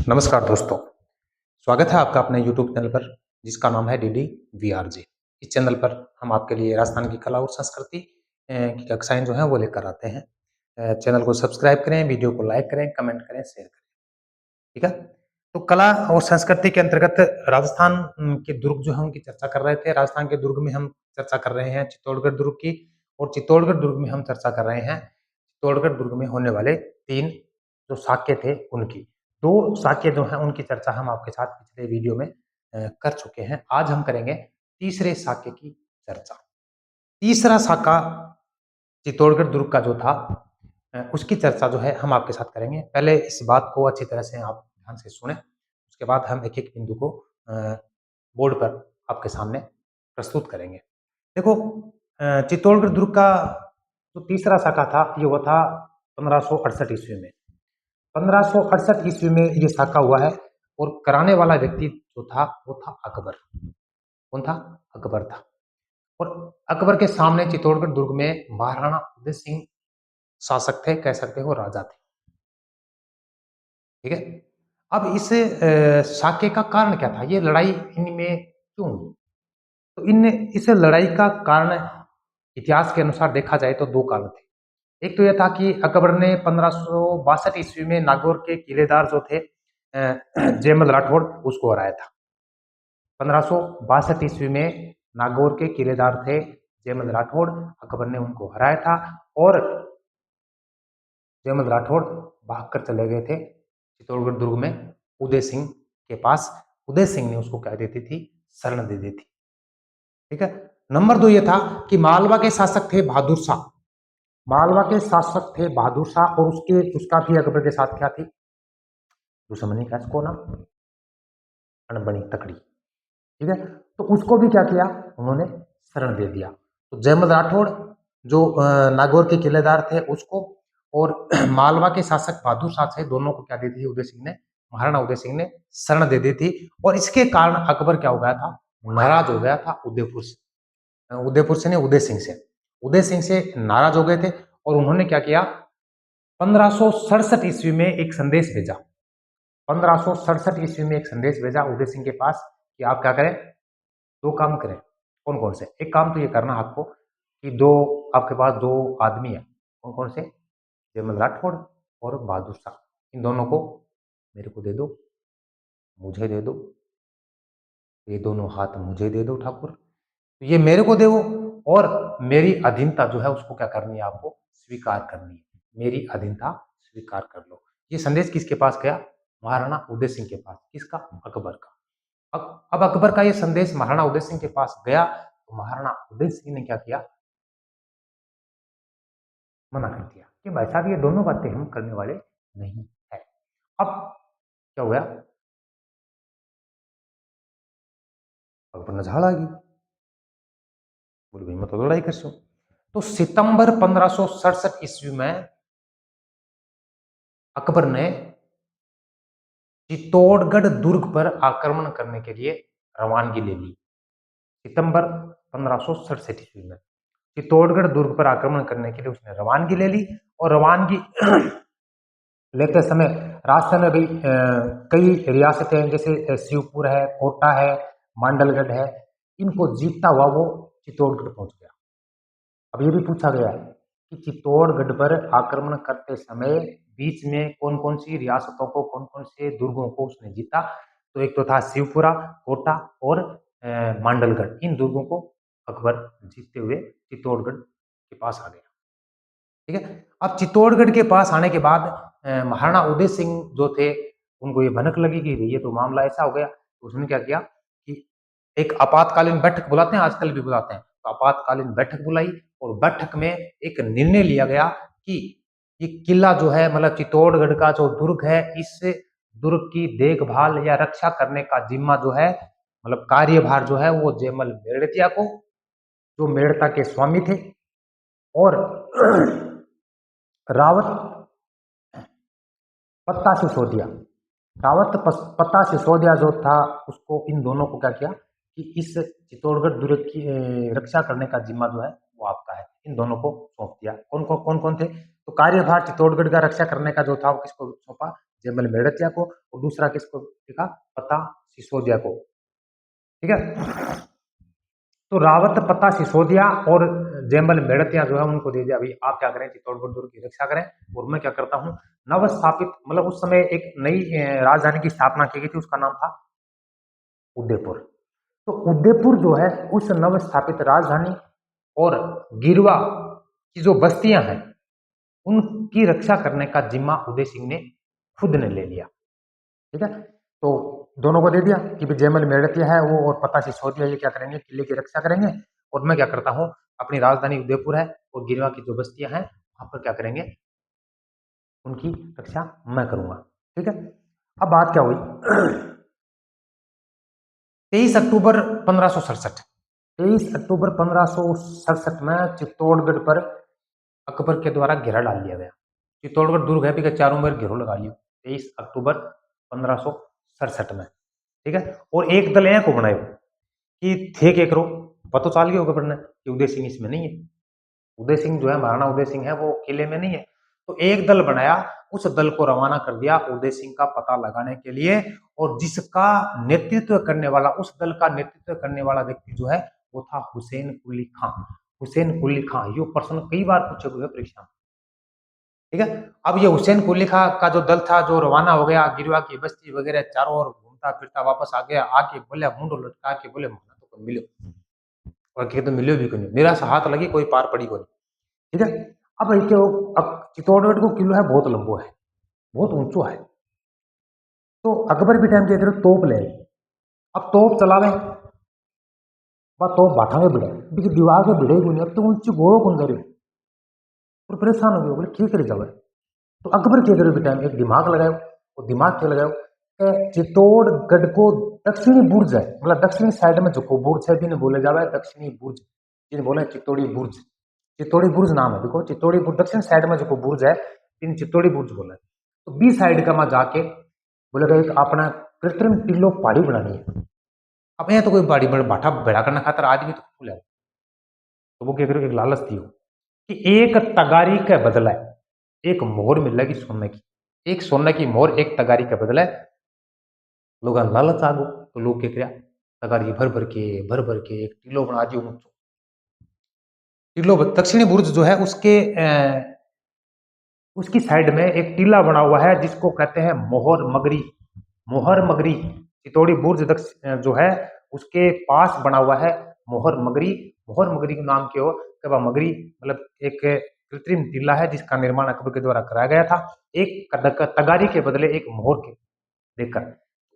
नमस्कार दोस्तों, स्वागत है आपका अपने यूट्यूब चैनल पर जिसका नाम है डीडी वीआरजे। इस चैनल पर हम आपके लिए राजस्थान की कला और संस्कृति की कक्षाएं जो हैं वो लेकर आते हैं। चैनल को सब्सक्राइब करें, वीडियो को लाइक करें, कमेंट करें, शेयर करें। ठीक है? तो कला और संस्कृति के अंतर्गत राजस्थान के दुर्ग जो है उनकी चर्चा कर रहे थे। राजस्थान के दुर्ग में हम चर्चा कर रहे हैं चित्तौड़गढ़ दुर्ग की, और चित्तौड़गढ़ दुर्ग में हम चर्चा कर रहे हैं चित्तौड़गढ़ दुर्ग में होने वाले 3 जो साक्य थे उनकी। 2 साक्य जो हैं उनकी चर्चा हम आपके साथ पिछले वीडियो में कर चुके हैं। आज हम करेंगे तीसरे साक्य की चर्चा। तीसरा साका चित्तौड़गढ़ दुर्ग का जो था उसकी चर्चा जो है हम आपके साथ करेंगे। पहले इस बात को अच्छी तरह से आप ध्यान से सुनें, उसके बाद हम एक-एक बिंदु को बोर्ड पर आपके सामने प्रस्तुत करेंगे। देखो, चित्तौड़गढ़ दुर्ग का जो तीसरा साका था ये हुआ था 1568 ईस्वी में। 1568 ईस्वी में ये साका हुआ है, और कराने वाला व्यक्ति जो था वो था अकबर। कौन था? अकबर था। और अकबर के सामने चित्तौड़गढ़ दुर्ग में महाराणा उदय सिंह शासक थे, कह सकते हो राजा थे। ठीक है? अब इस साके का कारण क्या था? ये लड़ाई इनमें क्यों हुई? तो इन इस लड़ाई का कारण इतिहास के अनुसार देखा जाए तो 2 कारण थे। एक तो यह था कि अकबर ने 1562 ईस्वी में नागौर के किलेदार जो थे जयमल राठौड़ उसको हराया था। 1562 ईस्वी में नागौर के किलेदार थे जयमल राठौड़, अकबर ने उनको हराया था, और जयमल राठौड़ भागकर चले गए थे चित्तौड़गढ़ दुर्ग में उदय सिंह के पास। उदय सिंह ने उसको क्या देती थी? शरण दे दी थी। ठीक है? नंबर 2 ये था कि मालवा के शासक थे बहादुर शाह। मालवा के शासक थे बहादुर शाह, और उसका भी अकबर के साथ क्या थी? दुश्मनी का इसको ना अनबनी तकड़ी। ठीक है? तो उसको भी क्या किया? उन्होंने शरण दे दिया। तो जयमल राठौड़ जो नागौर के किलेदार थे उसको, और मालवा के शासक बहादुर शाह थे, दोनों को क्या दे दी थी उदय सिंह ने? महाराणा उदय सिंह ने शरण दे दी थी। और इसके कारण अकबर क्या हो गया था? नाराज हो गया था उदयपुर से। उदयपुर से नहीं, उदय सिंह से। उदय सिंह से नाराज हो गए थे, और उन्होंने क्या किया? 1567 ईस्वी में एक संदेश भेजा। 1567 ईस्वी में एक संदेश भेजा उदय सिंह के पास कि आप क्या करें? 2 काम करें। कौन कौन से? एक काम तो ये करना आपको कि 2 आपके पास 2 आदमी है। कौन कौन से? जयमल राठौड़ और बहादुर शाह। इन दोनों को मेरे को दे दो, मुझे दे दो। ये दोनों हाथ मुझे दे दो ठाकुर। तो ये मेरे को दो, और मेरी अधीनता जो है उसको क्या करनी है? आपको स्वीकार करनी है। मेरी अधीनता स्वीकार कर लो। ये संदेश किसके पास गया? महाराणा उदय सिंह के पास। किसका? अकबर का। अब अकबर का ये संदेश महाराणा उदय सिंह के पास गया, तो महाराणा उदय सिंह ने क्या किया? मना कर दिया कि भाई साहब ये दोनों बातें हम करने वाले नहीं है। अब क्या हुआ? अकबर ने झाड़ आ गई, बोले भाई मैं तो लड़ाई कर सो। तो सितंबर 1567 ईस्वी में अकबर ने चित्तौड़गढ़ दुर्ग पर आक्रमण करने के लिए रवानगी ले ली। सितंबर 1567 ईस्वी में चित्तौड़गढ़ दुर्ग पर आक्रमण करने के लिए उसने रवानगी ले ली, और रवानगी लेते समय रास्ते में भी कई रियासतें हैं, जैसे शिवपुर है, कोटा है, मांडलगढ़ है, इनको जीतता हुआ वो चित्तौड़गढ़ पहुंच गया। अब ये भी पूछा गया है कि चित्तौड़गढ़ पर आक्रमण करते समय बीच में कौन कौन सी रियासतों को, कौन कौन से दुर्गों को उसने जीता? तो एक तो था शिवपुरा, कोटा और मांडलगढ़। इन दुर्गों को अकबर जीतते हुए चित्तौड़गढ़ के पास आ गया। ठीक है? अब चित्तौड़गढ़ के पास आने के बाद महाराणा उदय सिंह जो थे उनको ये भनक लगी कि ये तो मामला ऐसा हो गया। तो उसने क्या किया कि एक आपातकालीन बैठक बुलाते हैं, आजकल भी बुलाते हैं, तो आपातकालीन बैठक बुलाई, और बैठक में एक निर्णय लिया गया कि ये किला जो है, मतलब चित्तौड़गढ़ का जो दुर्ग है, इस दुर्ग की देखभाल या रक्षा करने का जिम्मा जो है, मतलब कार्यभार जो है वो जयमल मेड़तिया को, जो मेड़ता के स्वामी थे, और रावत पत्ता सिसोदिया, पत्ता सिसोदिया जो था, उसको, इन दोनों को क्या किया कि इस चित्तौड़गढ़ दुर्ग की रक्षा करने का जिम्मा जो है वो आपका है। इन दोनों को सौंप दिया। कौन कौन थे? तो कार्यभार चित्तौड़गढ़ का रक्षा करने का जो था वो किसको सौंपा? जयमल मेड़तिया को, और दूसरा किसको लिखा, पता सिसोदिया को। ठीक है, तो रावत, पता सिसोदिया और जयमल मेड़तिया जो है उनको दे दिया, अभी आप क्या करें, चित्तौड़गढ़ दुर्ग की रक्षा करें। और मैं क्या करता हूँ, नव स्थापित, मतलब उस समय एक नई राजधानी की स्थापना की गई थी, उसका नाम था उदयपुर। तो उदयपुर जो है उस नव स्थापित राजधानी और गिरवा की जो बस्तियां हैं उनकी रक्षा करने का जिम्मा उदय सिंह ने खुद ने ले लिया। ठीक है, तो दोनों को दे दिया कि भाई जयमल मेड़तिया है वो और पता सिसोदिया ये क्या करेंगे, किले की रक्षा करेंगे, और मैं क्या करता हूँ, अपनी राजधानी उदयपुर है और गिरवा की जो बस्तियां हैं वहां पर क्या करेंगे, उनकी रक्षा मैं करूंगा। ठीक है, अब बात क्या हुई 23 अक्टूबर 1567, 23 अक्टूबर 1567 में चित्तौड़गढ़ पर अकबर के द्वारा घेरा डाल दिया गया। चित्तौड़गढ़ दुर्ग है कि चारों ओर घेरो लगा लियो 23 अक्टूबर 1567 में। ठीक है, और एक दल को बनायो कि थे के करो, पता चाल गया अकबर ने कि उदय सिंह इसमें नहीं है, उदय सिंह जो है महाराणा उदय सिंह है वो किले में नहीं है। तो एक दल बनाया, उस दल को रवाना कर दिया उदय सिंह का पता लगाने के लिए, और जिसका नेतृत्व करने वाला, उस दल का नेतृत्व करने वाला व्यक्ति जो है वो था हुसैन कुली खां। हुसैन कुली खां, ये प्रश्न कई बार पूछे हुए परीक्षा में। ठीक है, अब ये हुसैन कुली खां का जो दल था जो रवाना हो गया, गिरवा की बस्ती वगैरह चारों ओर घूमता फिरता वापस आ गया, आके बोले मुंडो लटका के बोले माना तो मिलो, और तो मिलो भी कोई नहीं, निराश हाथ लगी कोई पार पड़ी को नहीं। ठीक है, अब चित्तौड़गढ़ को किलो है बहुत लंबो है, बहुत ऊंचो है, तो अकबर भी टाइम क्या करे तोप ले, अब तोप चलावे, बा तोप बाठा में भिड़े, बीच दीवार के भिड़े को नहीं, अब तो ऊंची घोड़ो कौन करे, और परेशान हो गए, बोले ठीक करे जावे। तो अकबर क्या करे टाइम एक दिमाग लगाओ, और दिमाग क्या लगाओ, चित्तौड़गढ़ को दक्षिणी बुर्ज है, मतलब दक्षिणी साइड में जो बुर्ज है जिन्हें बोले जावे दक्षिणी बुर्ज, जिन्हें बोले चित्तौड़ी बुर्ज, चित्तौड़ी बुर्ज नाम है, देखो चित्तौड़ी बुर्ज दक्षिण साइड में जो बुर्ज है इन चित्तौड़ी बुर्ज बोला है। तो बी साइड का मैं जाके बोलेगा एक अपना कृत्रिम टिल्लो पहाड़ी बनानी है। अब यहाँ तो कोई पहाड़ी भाटा भेड़ा करना खातर आदमी तो फूल है, तो वो क्या करो एक लालच दियो कि एक तगारी के बदले एक मोहर मिलेगी सोने की, एक सोने की मोहर एक तगारी के बदले, लोग लालच आ गो, तो लोग क्या किया तगारी भर भर के एक टिल्लो बना दियो ऊंचो। टिल्लो दक्षिणी बुर्ज जो है उसकी साइड में एक टीला बना हुआ है जिसको कहते हैं मोहर मगरी, मोहर मगरी चित्तौड़ी बुर्ज जो है उसके पास बना हुआ है मोहर मगरी। मोहर मगरी का नाम क्यों, कब मगरी मतलब एक कृत्रिम टीला है जिसका निर्माण अकबर के द्वारा कराया गया था, एक तगारी के बदले एक मोहर के देकर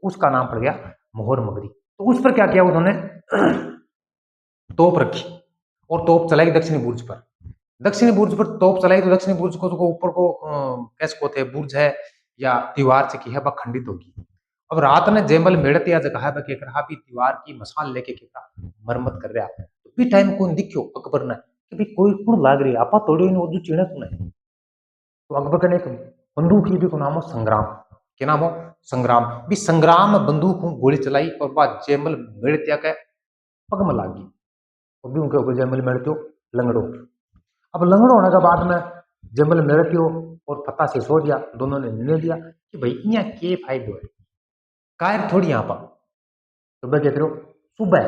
उसका नाम पड़ गया मोहर मगरी। तो उस पर क्या किया उन्होंने तोप रखी और तोप चलाई दक्षिणी बुर्ज पर, दक्षिणी बुर्ज पर तोप चलाई तो दक्षिणी बुर्ज को ऊपर को कैसे को थे बुर्ज है या दीवार से की है वह खंडित होगी। अब रात ने जयमल मेड़तिया जगह है के रहा भी दीवार की मसाल लेके के मरम्मत कर रहा, तो भी टाइम को दिखो अकबर ने कि भाई कोई कौन लाग रही आपा तोड़ी ने उर्दू चिड़क ने, तो अकबर ने एक बंदूक की भी को नाम हो संग्राम, क्या नाम हो संग्राम, भी संग्राम बंदूक गोली चलाई और बाद जयमल मेड़तिया के पग में लागी, और भी उनके ऊपर जयमल मेड़तियो लंगड़ो। अब लंगड़ो होने के बाद में जयमल मेड़तियो और फतेह सिसोदिया दोनों ने निर्णय लिया कि भाई यहाँ के फायदो है, कायर थोड़ी यहाँ पर, तो मैं कहते रहो सुबह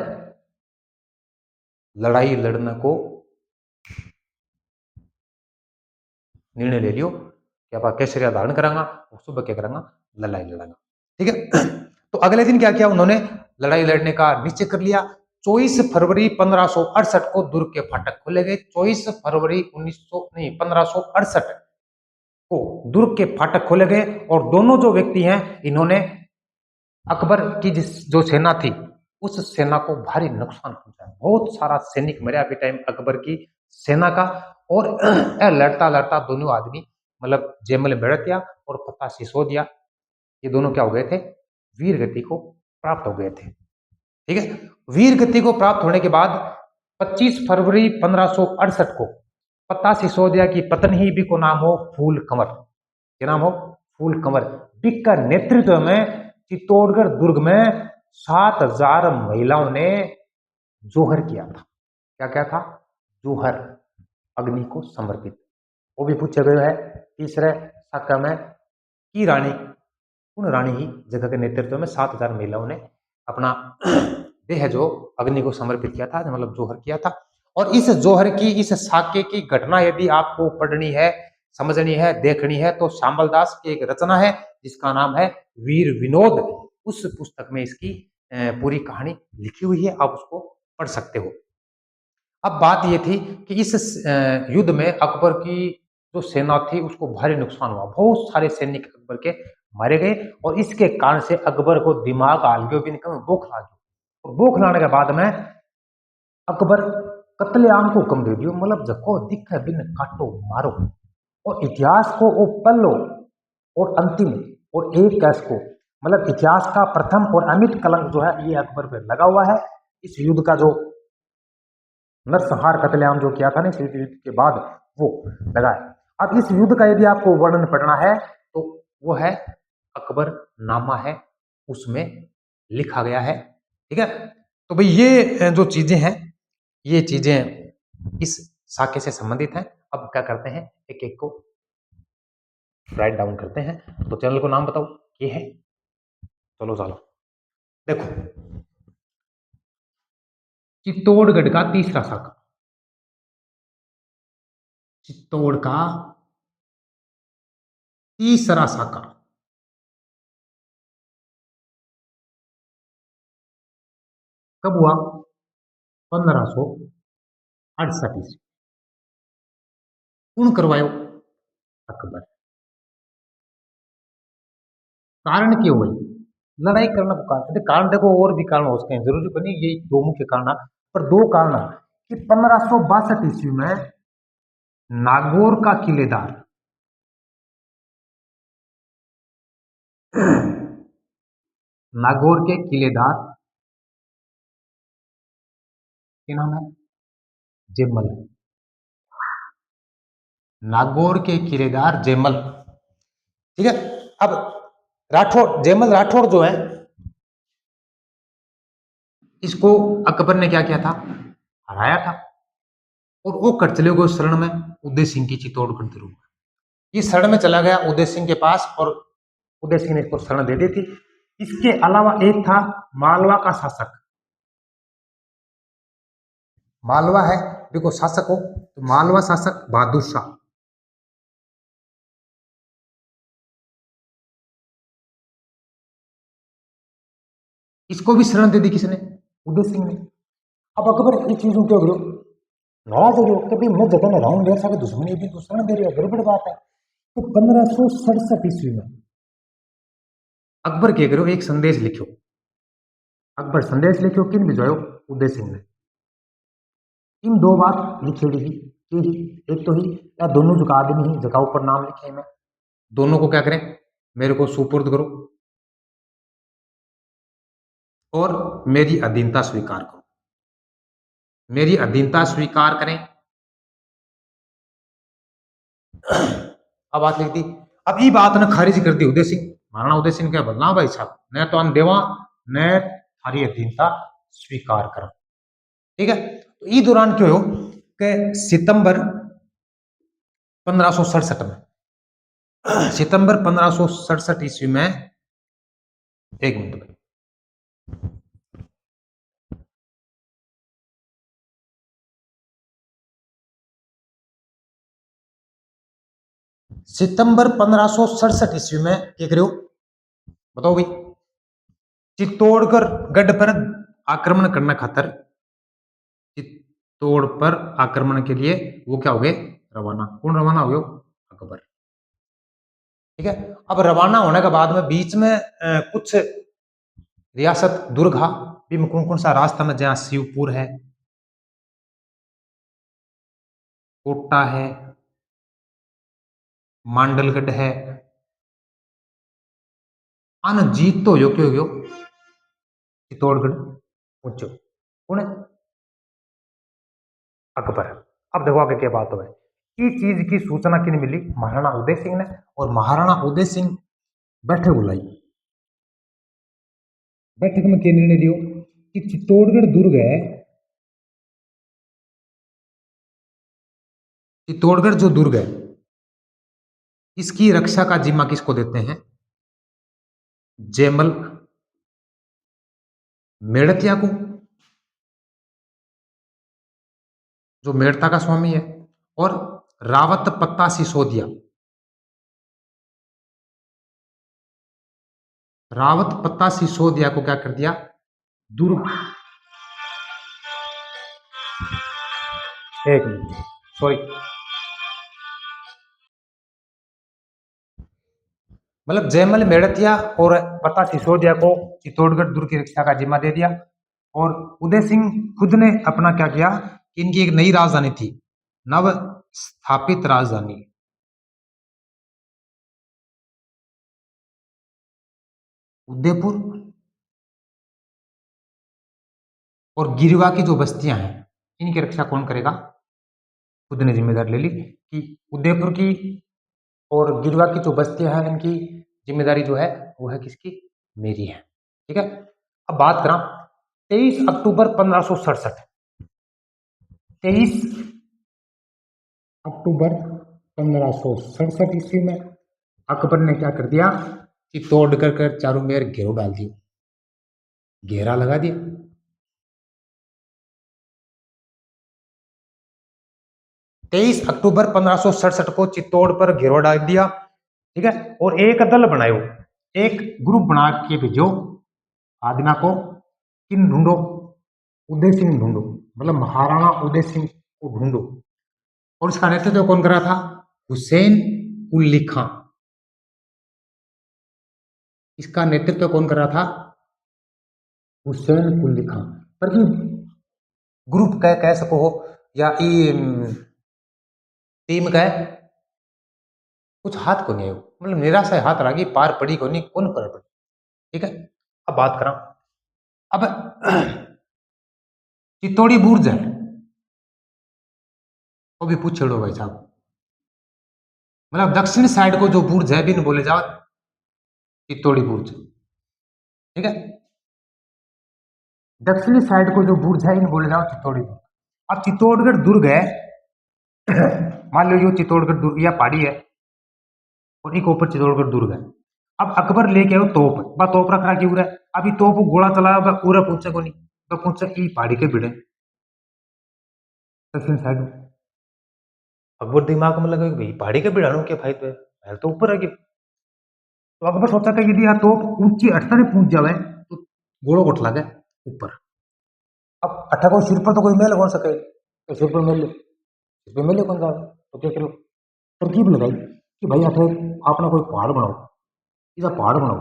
लड़ाई लड़ने को निर्णय ले लियो कि आप केसरिया धारण करांगा और सुबह क्या करांगा लड़ाई लड़ांगा। ठीक है, तो अगले दिन क्या किया उन्होंने लड़ाई लड़ने का निश्चय कर लिया। 24 फरवरी 1568 को दुर्ग के फाटक खोले गए, 24 फरवरी 1568 को दुर्ग के फाटक खोले गए, और दोनों जो व्यक्ति हैं इन्होंने अकबर की जो सेना थी उस सेना को भारी नुकसान पहुंचाया, बहुत सारा सैनिक मरा अभी टाइम अकबर की सेना का, और लड़ता लड़ता दोनों आदमी मतलब जयमल मेड़तिया और फतेह सिसोदिया ये दोनों क्या हो गए थे, वीर गति को प्राप्त हो गए थे। ठीक है, वीर गति को प्राप्त होने के बाद 25 फरवरी 1568 को फतेह सिसोदिया की पत्नी ही भी को नाम हो फूल कंवर, क्या नाम हो फूल कंवर, बिक का नेतृत्व में चित्तौड़गढ़ दुर्ग में 7000 महिलाओं ने जोहर किया था। क्या क्या था, जोहर, अग्नि को समर्पित। वो भी पूछे गए है तीसरे साक्य में की रानी उन रानी ही जगह के नेतृत्व में 7,000 महिलाओं ने अपना देह जो अग्नि को समर्पित किया था, मतलब जोहर किया था। और इस जोहर की, इस साक्य की घटना यदि आपको पढ़नी है, समझनी है, देखनी है, तो श्यामल दास की एक रचना है जिसका नाम है वीर विनोद। उस पुस्तक में इसकी पूरी कहानी लिखी हुई है, आप उसको पढ़ सकते हो। अब बात ये थी कि इस युद्ध में अकबर की जो सेना थी उसको भारी नुकसान हुआ, बहुत सारे सैनिक अकबर के मारे गए, और इसके कारण से अकबर को दिमाग हाल गयो, भूख ला गई। और भूख लाने के बाद में अकबर कत्लेआम को हुक्म दे दियो, मतलब जको दिखे बिन काटो मारो, और इतिहास को वो पल्लो और अंतिम और एक कैस को, मतलब इतिहास का प्रथम और अमिट कलंक जो है ये अकबर पे लगा हुआ है। इस युद्ध का जो नरसंहार कत्लेआम जो किया था ना इस युद्ध के बाद, वो लगा है। अब इस युद्ध का यदि आपको वर्णन पढ़ना है तो वो है अकबर नामा है, उसमें लिखा गया है। ठीक है, तो भाई ये जो चीजें हैं, ये चीजें इस साक्य से संबंधित हैं। अब क्या करते हैं, एक एक को राइट डाउन करते हैं। तो चैनल को नाम बताओ, ये है, चलो चलो देखो, चित्तौड़गढ़ का तीसरा साका, चित्तौड़ का तीसरा साका कब हुआ? 1568 ईस्वी। कौन करवायो? अकबर। कारण क्यों हुई लड़ाई करना? को कारण, कारण देखो और भी कारण हो सकते हैं, जरूरी तो नहीं ये दो मुख्य कारण है, पर दो कारण है कि 1562 ईस्वी में नागौर का किलेदार नागौर के किलेदार क्या नाम है? जेमल। नागौर के किलेदार जेमल। ठीक है, अब राठौर, जेमल राठौर जो है, इसको अकबर ने क्या किया था? हराया था। और वो कर चले गए शरण में उदय सिंह की चित्तौड़गढ़ दुर्ग में। ये शरण में चला गया उदय सिंह के पास, और उदय सिंह ने इसको शरण दे दी थी। इसके अलावा एक था मालवा का शासक, मालवा है, देखो शासक हो तो मालवा शासक बहादुर शाह, इसको भी शरण दे दी किसने? उदय सिंह ने। अब अकबर इस चीज को क्या करो, नाराज हो गए कि भाई मैं जगह में रहूं, मेरे साथ दुश्मनी भी, तो शरण दे रही है, गड़बड़ बात है। तो 1567 ईस्वी में अकबर क्या करो, एक संदेश लिखो। अकबर संदेश लिखो, किन भिजवायो? उदय सिंह ने। इन दो बात लिखेड़ी ही कि एक तो ही या दोनों जो आदमी ही जगह ऊपर नाम लिखे मैं, दोनों को क्या करें, मेरे को सुपुर्द करो और मेरी अधीनता स्वीकार करो, मेरी अधीनता स्वीकार करें। अब बात लिख दी। अब ये बात ने खारिज कर दी उदय सिंह, महाराणा उदय सिंह क्या बोलना भाई साहब, न तो अन देवा न थारी अधीनता स्वीकार करो। ठीक है, तो ई दौरान क्यों हो कि सितंबर 1567 में, सितंबर 1567 ईस्वी में, एक मिनट में, सितंबर 1567 ईस्वी में क्या करो बताओ भाई, चित्तौड़गढ़ गढ़ पर आक्रमण करना खातर, चित्तौड़ पर आक्रमण के लिए वो क्या हो गए? रवाना। कौन रवाना हो गए? अकबर। ठीक है, अब रवाना होने के बाद में बीच में कुछ रियासत दुर्गा भी में कौन कौन सा रास्ता में, जहां शिवपुर है, कोटा है, मांडलगढ़ है, अन जीत तो यो क्यों हो चित्तौड़गढ़ पहुंचो। कौन है? अकबर। अब देखो आगे क्या बात हो है, इस चीज की सूचना किन मिली? महाराणा उदय सिंह ने। और महाराणा उदय सिंह बैठक बुलाई, बैठक में क्या निर्णय लियो कि चित्तौड़गढ़ दुर्ग है, चित्तौड़गढ़ जो दुर्ग है इसकी रक्षा का जिम्मा किसको देते हैं? जयमल मेड़तिया को, जो मेड़ता का स्वामी है, और रावत पत्ता सिसोदिया। रावत पत्ता सिसोदिया को क्या कर दिया, दुर्ग, एक मिनट सॉरी, मतलब जयमल मेड़तिया और पत्ता सिसोदिया को चित्तौड़गढ़ दुर्ग की रक्षा का जिम्मा दे दिया। और उदय सिंह खुद ने अपना क्या किया कि इनकी एक नई राजधानी थी, नव स्थापित राजधानी उदयपुर, और गिरवा की जो बस्तियां हैं इनकी रक्षा कौन करेगा, खुद ने जिम्मेदारी ले ली कि उदयपुर की और गिरवा की जो बस्तियां हैं इनकी जिम्मेदारी जो है वो है किसकी, मेरी है। ठीक है, अब बात करा 23 अक्टूबर 1567, 23 अक्टूबर 1567 ईस्वी में अकबर ने क्या कर दिया, चित्तौड़गढ़ कर चारों मेर घेरो डाल दिया, घेरा लगा दिया। 23 अक्टूबर 1567 को चित्तौड़ पर घेरो डाल दिया। ठीक है, और एक दल बनायो, एक ग्रुप बना के भेजो आदिना को, किन ढूंढो, उदय सिंह ढूंढो, मतलब महाराणा उदय सिंह को ढूंढो। और इसका नेतृत्व कौन कर रहा था, हुसैन कुली खां। इसका नेतृत्व कौन कर रहा था, हुसैन कुली खां। पर ग्रुप कह सको हो या टीम कह, कुछ हाथ को नहीं आयो, मतलब निराशा हाथ रही, पार पड़ी को नहीं, कौन पर पड़ी। ठीक है, अब बात करा, अब चित्तौड़ी बुर्ज है, वो भी पूछेड़ो भाई साहब, मतलब दक्षिण साइड को जो बुर्ज है बिन बोले जाओ चित्तौड़ी बुर्ज। ठीक है, दक्षिणी साइड को जो बुर्ज है इन बोले जाओ चित्तौड़ी बुर्ज। अब चित्तौड़गढ़ दुर्ग है, मान लो ये चित्तौड़गढ़ दुर्ग या पहाड़ी है और एक ऊपर चित्तौड़गढ़ दुर्ग है। अब अकबर लेके आओ तोप, बा तोप रख रहा क्यों, अभी तोप गोला चलाया पूरा पूछे को नहीं, तो पूछे ई पहाड़ी के भिड़े दक्षिण साइड में। अकबर दिमाग में लगा भाई पहाड़ी के भिड़ाणों के फायदे है, तो ऊपर है, तो अकबर सोचा था यदि यह तोप ऊंची अटका नहीं पहुंच जावे तो गोड़ो गोट लगे ऊपर। अब अट्ठा को सिर पर तो कोई मेल कौन सके, तो सिर पर मेल ले, सिर पर मेले कौन जाए, तो क्या करो, तरकीब लगाई कि भाई अठे आपने कोई पहाड़ बनाओ, इधर पहाड़ बनाओ,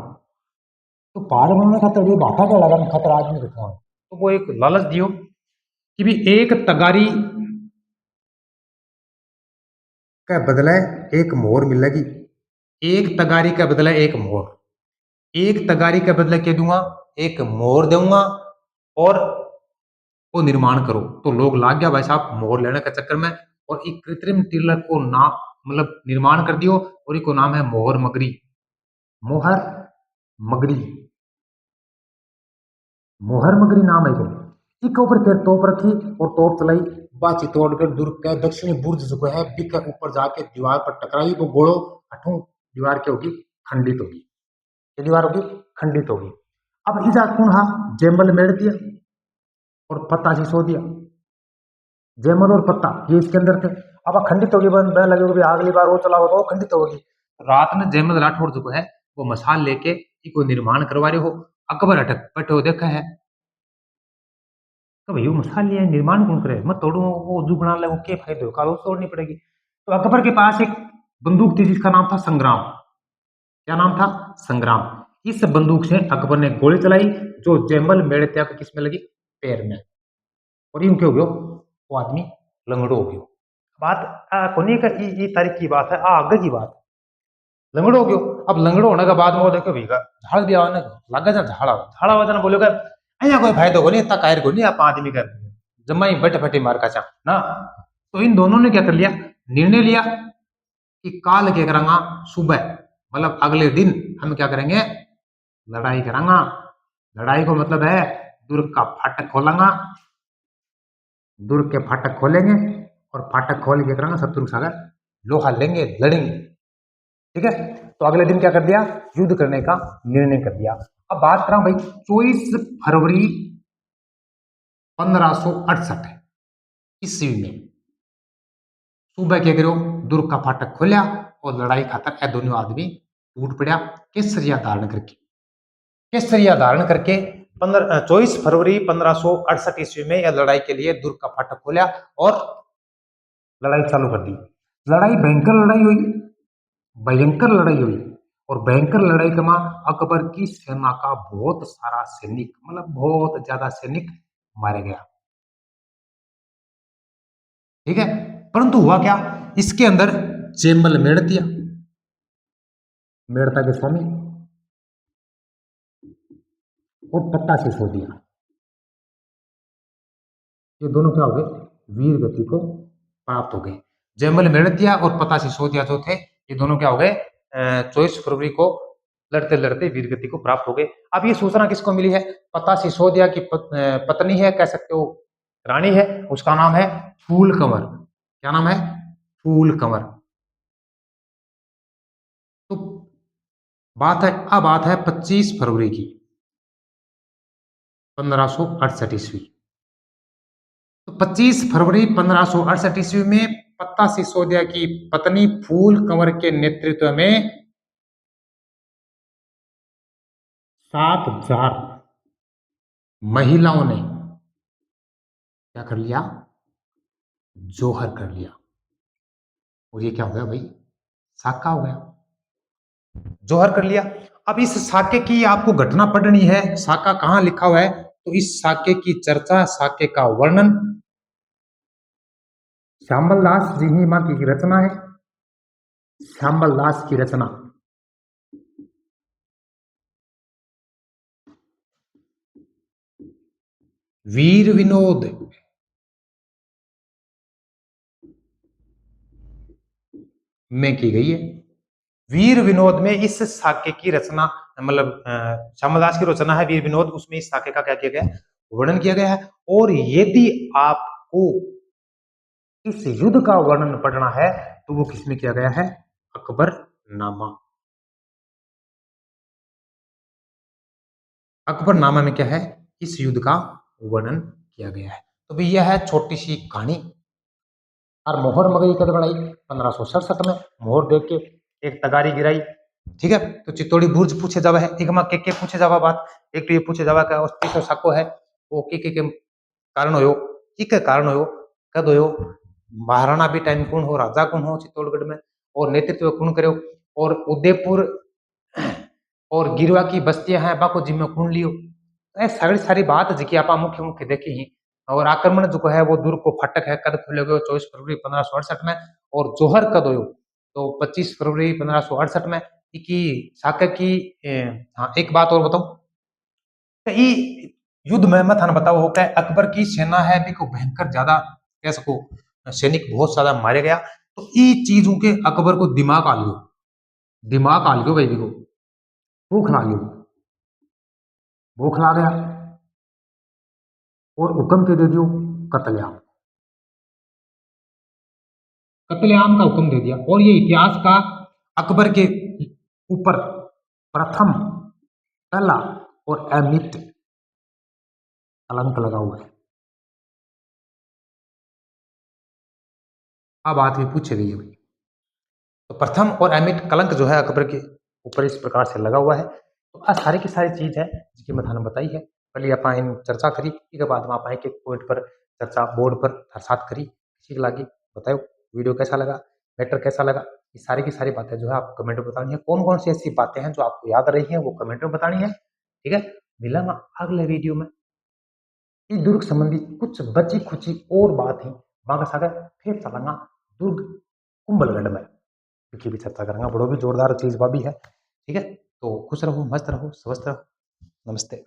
तो पहाड़ बनाने खातर ये बाटा क्या लगा खातर आदमी बैठा, तो वो एक लालच दियो कि भी एक तगारी का बदले एक मोहर मिलेगी, एक तगारी का बदला एक मोहर, एक तगारी का बदला क्या दूंगा, एक मोहर दूंगा, और वो निर्माण करो। तो लोग लाग गया भाई साहब मोहर लेने के चक्कर में, और एक कृत्रिम टिलर को नाम मतलब निर्माण कर दियो, और इसको नाम है मोहर मगरी, मोहर मगरी, मोहर मगरी नाम है। इसके ऊपर फिर तोप रखी और तोप चलाई, बा चित्तौड़गढ़ दुर्ग का दक्षिणी बुर्ज जो है बिक ऊपर जाके दीवार पर टकराई, वो गोड़ो अठों दीवार की होगी, खंडित होगी, ये दीवार होगी खंडित होगी। अब इजा कौन हा, जयमल मेड़ दिया और पत्ता सिसोदिया, जयमल और पत्ता ये इसके अंदर थे। अब खंडित होगी, बंद लगे अगली बार वो चला होगा वो खंडित होगी। रात में जयमल राठौड़ जो है वो मसाल लेके इसको निर्माण करवा रहे हो, अकबर अटक बैठे हो देखा है, तो भाई वो मसाल लिया निर्माण कौन करे, मत तोड़ू वो जू बना ले, वो क्या फायदे हो, काल तोड़नी पड़ेगी। तो अकबर के पास एक बंदूक थी जिसका नाम था संग्राम, क्या नाम था, संग्राम। इस बंदूक से अकबर ने गोली चलाई जो जयमल मेड़तिया को किस में लगी, पैर में, और यूं क्या हो गयो, वो आदमी लंगड़ो हो गयो। बात कोनी का ई तारीख की बात है, आगे की बात, लंगड़ो हो गयो। अब लंगड़ो होने के बाद में वो देखो भीगा झाड़ दिया लगा जा, झाड़ा झाड़ा वजन बोलोगे अया कोई फायदा को नहीं, इतना कायर को नहीं, आप आदमी का जम्मा ही बट फटे मार का चा ना। तो इन दोनों ने क्या कर लिया, निर्णय लिया कि काल क्या करेंगा, सुबह मतलब अगले दिन हम क्या करेंगे, लड़ाई करेंगे। लड़ाई को मतलब है दुर्ग का फाटक खोलेंगे, दुर्ग के फाटक खोलेंगे और फाटक खोल के करेंगे शत्रु सागर लोहा लेंगे, लड़ेंगे। ठीक है, तो अगले दिन क्या कर दिया, युद्ध करने का निर्णय कर दिया। अब बात करा भाई 24 फरवरी 1568 ईस्वी में सुबह क्या करो, दुर्ग का फाटक खोलिया और लड़ाई खातर ए दोनों आदमी टूट पड़ा केसरिया धारण करके। केसरिया धारण करके 24 फरवरी 1568 ईस्वी में यह लड़ाई के लिए दुर्ग का फाटक खोला और लड़ाई चालू कर दी। लड़ाई भयंकर लड़ाई हुई, भयंकर लड़ाई हुई और भयंकर लड़ाई के मां अकबर की सेना का बहुत सारा सैनिक, मतलब बहुत ज्यादा सैनिक मारे गया। ठीक है, परंतु हुआ क्या, इसके अंदर चेम्बल मेड़तिया, मेड़ता के स्वामी और पत्ता सिसोदिया, ये दोनों क्या हो गए, वीर गति को प्राप्त हो गए। जयमल मेड़तिया और पता सिसोदिया जो थे, ये दोनों क्या हो गए, 24 फरवरी को लड़ते लड़ते वीर गति को प्राप्त हो गए। अब ये सूचना किसको मिली है, पता सिसोदिया की पत्नी है, कह सकते हो रानी है, उसका नाम है फूल कंवर। क्या नाम है, फूल कंवर। तो बात है, अब बात है 25 फरवरी की 1568 ईस्वी। तो 25 फरवरी 1568 ईस्वी में पत्ता सिसोदिया की पत्नी फूल कंवर के नेतृत्व में 7,000 महिलाओं ने क्या कर लिया, जोहर कर लिया। और ये क्या हो गया भाई, साका हो गया, जोहर कर लिया। अब इस साके की आपको घटना पढ़नी है, साका कहां लिखा हुआ है, तो इस साके की चर्चा, साके का वर्णन श्यामल दास जी ही मां की रचना है, श्यामल दास की रचना। वीर विनोद में की गई है। वीर विनोद में इस साके की रचना, मतलब श्यामदास की रचना है वीर विनोद, उसमें इस साके का क्या किया गया, वर्णन किया गया है। और यदि आपको इस युद्ध का वर्णन पढ़ना है तो वो किसमें किया गया है, अकबरनामा। अकबरनामा में क्या है, इस युद्ध का वर्णन किया गया है। तो भी यह है छोटी सी कहानी। और मोहर मगई कद बनाई 1567 में, मोहर देख के एक तगारी गिराई। ठीक है, तो चित्तौड़ी बुर्ज पूछे जावा है, एक मां के पूछे जावा बात, एक तो ये पूछे जावा का तीसरा साको है वो के कारण हो, के कारण हो, कद हो, महाराणा भी टाइम कौन हो, राजा कौन हो चित्तौड़गढ़ में, और नेतृत्व कौन करो, और उदयपुर और गिरवा की बस्तियां हैं बाको जिम्मे कौन लियो। ए सारी सारी बात जी आप मुख्य मुख्य देखी ही। और आक्रमण जो है वो दुर्ग को फाटक है कद खुले गए 24 फरवरी 1568 में, और जोहर कद हो तो 25 फरवरी 1568 में। की साके की हाँ एक बात और बताऊं, युद्ध में मैं थाने बताओ क्या अकबर की सेना है भी को भयंकर ज्यादा कह सको, सैनिक बहुत ज्यादा मारे गया। तो ये चीजों के अकबर को दिमाग आ लियो, दिमाग आ लियो भाई को, भूख ना लियो, भूख ला गया और हुक्म के दे दियो कत्लेआम, कत्लेआम का हुक्म दे दिया। और ये इतिहास का अकबर के ऊपर प्रथम, पहला और अमिट कलंक लगा हुआ है। अब बात भी पूछी गई है भाई, तो प्रथम और अमिट कलंक जो है अकबर के ऊपर इस प्रकार से लगा हुआ है। तो आ सारी की सारी चीज है जिसकी मैंने बताई है। पहले आप इन चर्चा करी, इसके बाद में आप एक एक पॉइंट पर चर्चा बोर्ड पर साथ करी, ठीक लगी बताओ, वीडियो कैसा लगा, मैटर कैसा लगा, ये सारी की सारी बातें जो है आपको कमेंट में बतानी है। कौन कौन सी ऐसी बातें हैं जो आपको याद रही हैं वो कमेंट में बतानी है। ठीक है, मिलेंगे अगले वीडियो में, इस दुर्ग संबंधी कुछ बची खुची और बात है बागा सागर फिर चलाना दुर्ग कुंभलगढ़ में, क्योंकि भी चर्चा करेंगे, बड़ो भी जोरदार चीज भी है। ठीक है, तो खुश रहो, मस्त रहो, स्वस्थ रहो, नमस्ते।